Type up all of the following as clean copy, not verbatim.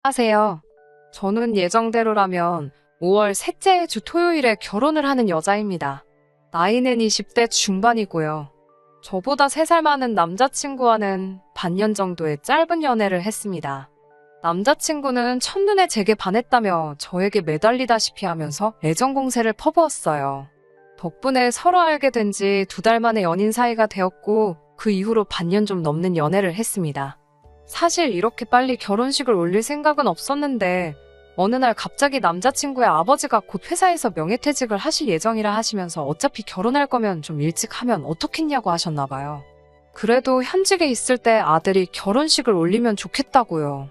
하세요. 저는 예정대로라면 5월 셋째 주 토요일에 결혼을 하는 여자입니다. 나이는 20대 중반이고요. 저보다 3살 많은 남자친구와는 반년 정도의 짧은 연애를 했습니다. 남자친구는 첫눈에 제게 반했다며 저에게 매달리다시피 하면서 애정 공세를 퍼부었어요. 덕분에 서로 알게 된 지 2달 만에 연인 사이가 되었고 그 이후로 반년 좀 넘는 연애를 했습니다. 사실 이렇게 빨리 결혼식을 올릴 생각은 없었는데 어느 날 갑자기 남자친구의 아버지가 곧 회사에서 명예퇴직을 하실 예정이라 하시면서 어차피 결혼할 거면 좀 일찍 하면 어떻겠냐고 하셨나 봐요. 그래도 현직에 있을 때 아들이 결혼식을 올리면 좋겠다고요.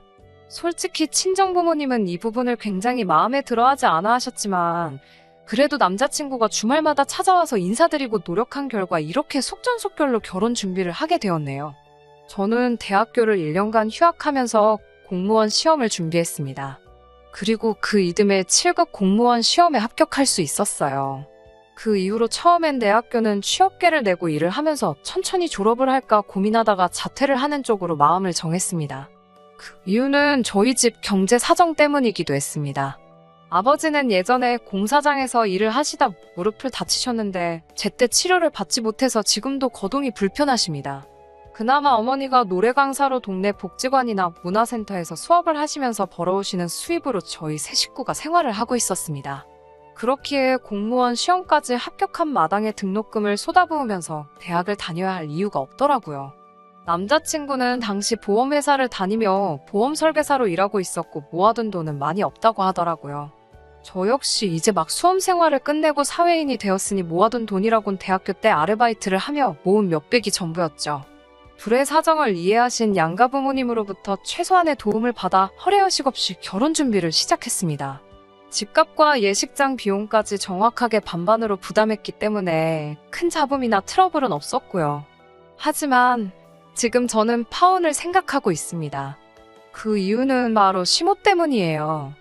솔직히 친정부모님은 이 부분을 굉장히 마음에 들어하지 않아 하셨지만 그래도 남자친구가 주말마다 찾아와서 인사드리고 노력한 결과 이렇게 속전속결로 결혼 준비를 하게 되었네요. 저는 대학교를 1년간 휴학하면서 공무원 시험을 준비했습니다. 그리고 그 이듬해 7급 공무원 시험에 합격할 수 있었어요. 그 이후로 처음엔 대학교는 취업계를 내고 일을 하면서 천천히 졸업을 할까 고민하다가 자퇴를 하는 쪽으로 마음을 정했습니다. 그 이유는 저희 집 경제 사정 때문이기도 했습니다. 아버지는 예전에 공사장에서 일을 하시다 무릎을 다치셨는데 제때 치료를 받지 못해서 지금도 거동이 불편하십니다. 그나마 어머니가 노래 강사로 동네 복지관이나 문화센터에서 수업을 하시면서 벌어오시는 수입으로 저희 세 식구가 생활을 하고 있었습니다. 그렇기에 공무원 시험까지 합격한 마당에 등록금을 쏟아부으면서 대학을 다녀야 할 이유가 없더라고요. 남자친구는 당시 보험회사를 다니며 보험 설계사로 일하고 있었고 모아둔 돈은 많이 없다고 하더라고요. 저 역시 이제 막 수험 생활을 끝내고 사회인이 되었으니 모아둔 돈이라곤 대학교 때 아르바이트를 하며 모은 몇백이 전부였죠. 둘의 사정을 이해하신 양가 부모님으로부터 최소한의 도움을 받아 허례허식 없이 결혼 준비를 시작했습니다. 집값과 예식장 비용까지 정확하게 반반으로 부담했기 때문에 큰 잡음이나 트러블은 없었고요. 하지만 지금 저는 파혼을 생각하고 있습니다. 그 이유는 바로 시모 때문이에요.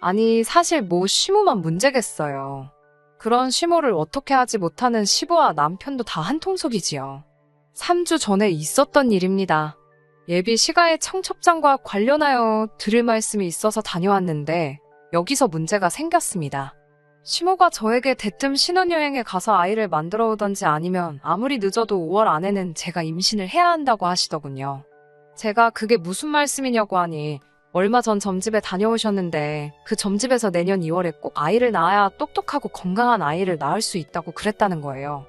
아니 사실 뭐 시모만 문제겠어요. 그런 시모를 어떻게 하지 못하는 시부와 남편도 다 한통속이지요. 3주 전에 있었던 일입니다. 예비 시가의 청첩장과 관련하여 드릴 말씀이 있어서 다녀왔는데 여기서 문제가 생겼습니다. 시모가 저에게 대뜸 신혼여행에 가서 아이를 만들어 오던지 아니면 아무리 늦어도 5월 안에는 제가 임신을 해야 한다고 하시더군요. 제가 그게 무슨 말씀이냐고 하니 얼마 전 점집에 다녀오셨는데 그 점집에서 내년 2월에 꼭 아이를 낳아야 똑똑하고 건강한 아이를 낳을 수 있다고 그랬다는 거예요.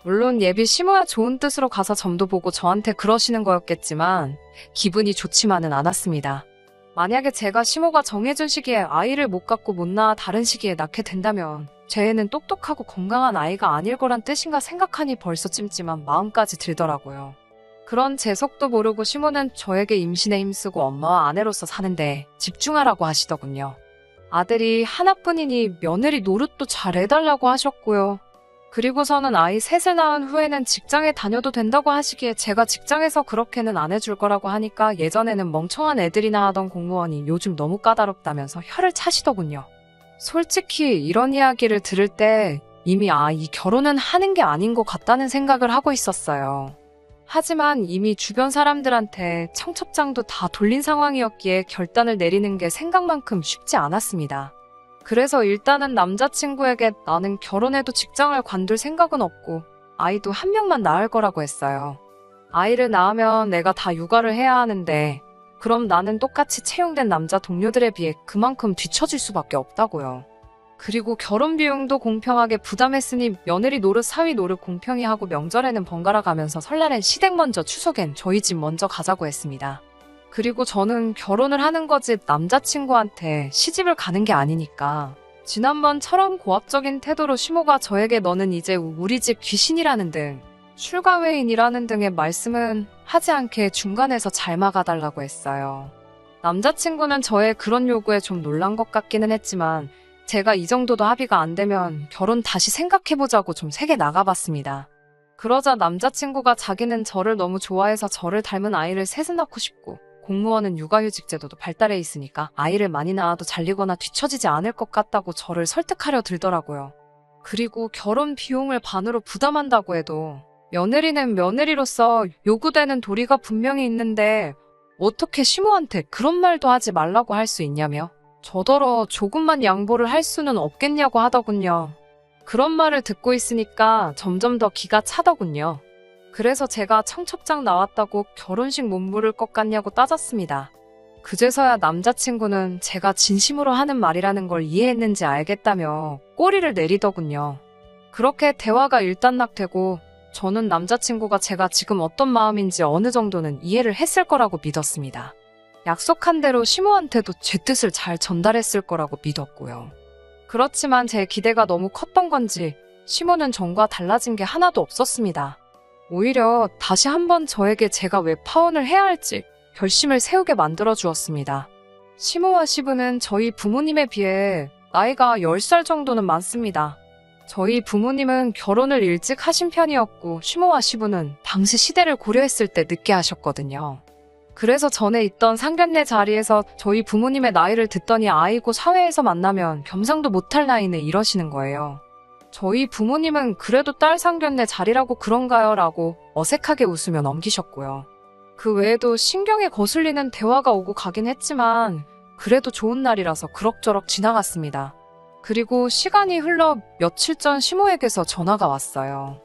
물론 예비 시모야 좋은 뜻으로 가서 점도 보고 저한테 그러시는 거였겠지만 기분이 좋지만은 않았습니다. 만약에 제가 시모가 정해준 시기에 아이를 못 갖고 못 낳아 다른 시기에 낳게 된다면 제 애는 똑똑하고 건강한 아이가 아닐 거란 뜻인가 생각하니 벌써 찜찜한 마음까지 들더라고요. 그런 제 속도 모르고 시모는 저에게 임신에 힘쓰고 엄마와 아내로서 사는데 집중하라고 하시더군요. 아들이 하나뿐이니 며느리 노릇도 잘 해달라고 하셨고요. 그리고서는 아이 셋을 낳은 후에는 직장에 다녀도 된다고 하시기에 제가 직장에서 그렇게는 안 해줄 거라고 하니까 예전에는 멍청한 애들이나 하던 공무원이 요즘 너무 까다롭다면서 혀를 차시더군요. 솔직히 이런 이야기를 들을 때 이미 이 결혼은 하는 게 아닌 것 같다는 생각을 하고 있었어요. 하지만 이미 주변 사람들한테 청첩장도 다 돌린 상황이었기에 결단을 내리는 게 생각만큼 쉽지 않았습니다. 그래서 일단은 남자친구에게 나는 결혼해도 직장을 관둘 생각은 없고 아이도 한 명만 낳을 거라고 했어요. 아이를 낳으면 내가 다 육아를 해야 하는데 그럼 나는 똑같이 채용된 남자 동료들에 비해 그만큼 뒤처질 수밖에 없다고요. 그리고 결혼 비용도 공평하게 부담했으니 며느리 노릇 사위 노릇 공평히 하고 명절에는 번갈아 가면서 설날엔 시댁 먼저 추석엔 저희 집 먼저 가자고 했습니다. 그리고 저는 결혼을 하는 거지 남자친구한테 시집을 가는 게 아니니까 지난번처럼 고압적인 태도로 시모가 저에게 너는 이제 우리 집 귀신이라는 등 출가 외인이라는 등의 말씀은 하지 않게 중간에서 잘 막아달라고 했어요. 남자친구는 저의 그런 요구에 좀 놀란 것 같기는 했지만 제가 이 정도도 합의가 안 되면 결혼 다시 생각해보자고 좀 세게 나가봤습니다. 그러자 남자친구가 자기는 저를 너무 좋아해서 저를 닮은 아이를 셋을 낳고 싶고 공무원은 육아휴직 제도도 발달해 있으니까 아이를 많이 낳아도 잘리거나 뒤처지지 않을 것 같다고 저를 설득하려 들더라고요. 그리고 결혼 비용을 반으로 부담한다고 해도 며느리는 며느리로서 요구되는 도리가 분명히 있는데 어떻게 시모한테 그런 말도 하지 말라고 할 수 있냐며 저더러 조금만 양보를 할 수는 없겠냐고 하더군요. 그런 말을 듣고 있으니까 점점 더 기가 차더군요. 그래서 제가 청첩장 나왔다고 결혼식 못 물을 것 같냐고 따졌습니다. 그제서야 남자친구는 제가 진심으로 하는 말이라는 걸 이해했는지 알겠다며 꼬리를 내리더군요. 그렇게 대화가 일단락되고 저는 남자친구가 제가 지금 어떤 마음인지 어느 정도는 이해를 했을 거라고 믿었습니다. 약속한 대로 시모한테도 제 뜻을 잘 전달했을 거라고 믿었고요. 그렇지만 제 기대가 너무 컸던 건지 시모는 전과 달라진 게 하나도 없었습니다. 오히려 다시 한번 저에게 제가 왜 파혼을 해야 할지 결심을 세우게 만들어 주었습니다. 시모와 시부는 저희 부모님에 비해 나이가 10살 정도는 많습니다. 저희 부모님은 결혼을 일찍 하신 편이었고 시모와 시부는 당시 시대를 고려했을 때 늦게 하셨거든요. 그래서 전에 있던 상견례 자리에서 저희 부모님의 나이를 듣더니 아이고 사회에서 만나면 겸상도 못할 나이네 이러시는 거예요. 저희 부모님은 그래도 딸 상견례 자리라고 그런가요? 라고 어색하게 웃으며 넘기셨고요. 그 외에도 신경에 거슬리는 대화가 오고 가긴 했지만 그래도 좋은 날이라서 그럭저럭 지나갔습니다. 그리고 시간이 흘러 며칠 전 시모에게서 전화가 왔어요.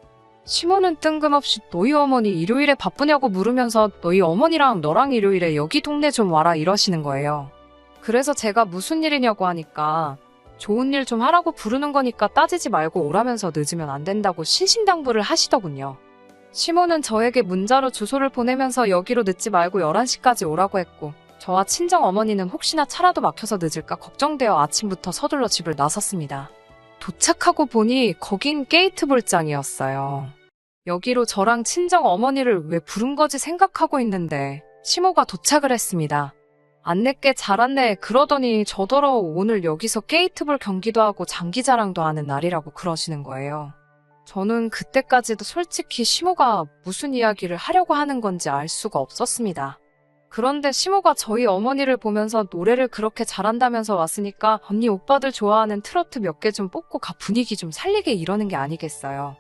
시모는 뜬금없이 너희 어머니 일요일에 바쁘냐고 물으면서 너희 어머니랑 너랑 일요일에 여기 동네 좀 와라 이러시는 거예요. 그래서 제가 무슨 일이냐고 하니까 좋은 일 좀 하라고 부르는 거니까 따지지 말고 오라면서 늦으면 안 된다고 신신당부를 하시더군요. 시모는 저에게 문자로 주소를 보내면서 여기로 늦지 말고 11시까지 오라고 했고 저와 친정 어머니는 혹시나 차라도 막혀서 늦을까 걱정되어 아침부터 서둘러 집을 나섰습니다. 도착하고 보니 거긴 게이트 볼장이었어요. 여기로 저랑 친정 어머니를 왜 부른 거지 생각하고 있는데 시모가 도착을 했습니다. 안 늦게 잘 왔네 그러더니 저더러 오늘 여기서 게이트볼 경기도 하고 장기자랑도 하는 날이라고 그러시는 거예요. 저는 그때까지도 솔직히 시모가 무슨 이야기를 하려고 하는 건지 알 수가 없었습니다. 그런데 시모가 저희 어머니를 보면서 노래를 그렇게 잘한다면서 왔으니까 언니 오빠들 좋아하는 트로트 몇 개 좀 뽑고 가 분위기 좀 살리게 이러는 게 아니겠어요.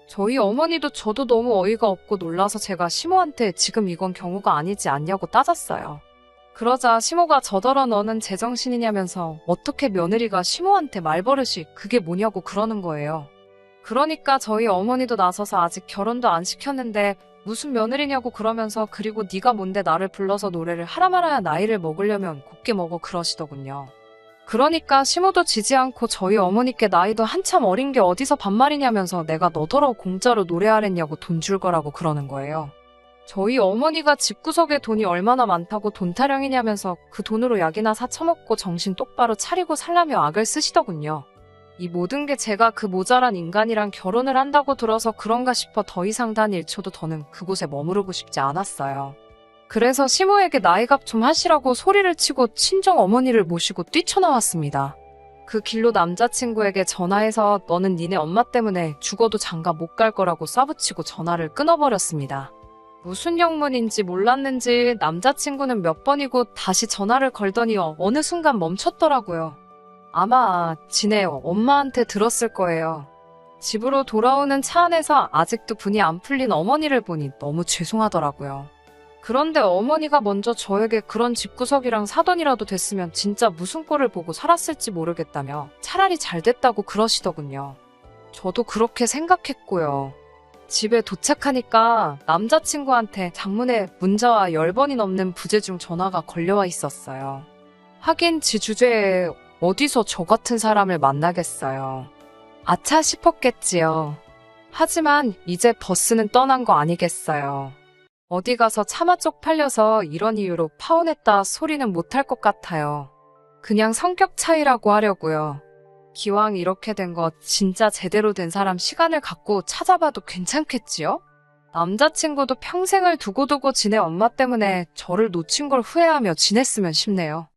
저희 어머니도 저도 너무 어이가 없고 놀라서 제가 시모한테 지금 이건 경우가 아니지 않냐고 따졌어요. 그러자 시모가 저더러 너는 제정신이냐면서 어떻게 며느리가 시모한테 말버릇이 그게 뭐냐고 그러는 거예요. 그러니까 저희 어머니도 나서서 아직 결혼도 안 시켰는데 무슨 며느리냐고 그러면서 그리고 네가 뭔데 나를 불러서 노래를 하라 말아야 나이를 먹으려면 곱게 먹어 그러시더군요. 그러니까 시모도 지지 않고 저희 어머니께 나이도 한참 어린 게 어디서 반말이냐면서 내가 너더러 공짜로 노래하랬냐고 돈 줄 거라고 그러는 거예요. 저희 어머니가 집구석에 돈이 얼마나 많다고 돈 타령이냐면서 그 돈으로 약이나 사 처먹고 정신 똑바로 차리고 살라며 악을 쓰시더군요. 이 모든 게 제가 그 모자란 인간이랑 결혼을 한다고 들어서 그런가 싶어 더 이상 단 1초도 더는 그곳에 머무르고 싶지 않았어요. 그래서 시모에게 나이값 좀 하시라고 소리를 치고 친정 어머니를 모시고 뛰쳐나왔습니다. 그 길로 남자친구에게 전화해서 너는 니네 엄마 때문에 죽어도 장가 못 갈 거라고 쏴붙이고 전화를 끊어버렸습니다. 무슨 영문인지 몰랐는지 남자친구는 몇 번이고 다시 전화를 걸더니 어느 순간 멈췄더라고요. 아마 지네 엄마한테 들었을 거예요. 집으로 돌아오는 차 안에서 아직도 분이 안 풀린 어머니를 보니 너무 죄송하더라고요. 그런데 어머니가 먼저 저에게 그런 집구석이랑 사돈이라도 됐으면 진짜 무슨 꼴을 보고 살았을지 모르겠다며 차라리 잘 됐다고 그러시더군요. 저도 그렇게 생각했고요. 집에 도착하니까 남자친구한테 장문의 문자와 10번이 넘는 부재중 전화가 걸려와 있었어요. 하긴 지 주제에 어디서 저 같은 사람을 만나겠어요. 아차 싶었겠지요. 하지만 이제 버스는 떠난 거 아니겠어요. 어디 가서 차마 쪽팔려서 이런 이유로 파혼했다 소리는 못할 것 같아요. 그냥 성격 차이라고 하려고요. 기왕 이렇게 된 거 진짜 제대로 된 사람 시간을 갖고 찾아봐도 괜찮겠지요? 남자친구도 평생을 두고두고 지내 엄마 때문에 저를 놓친 걸 후회하며 지냈으면 싶네요.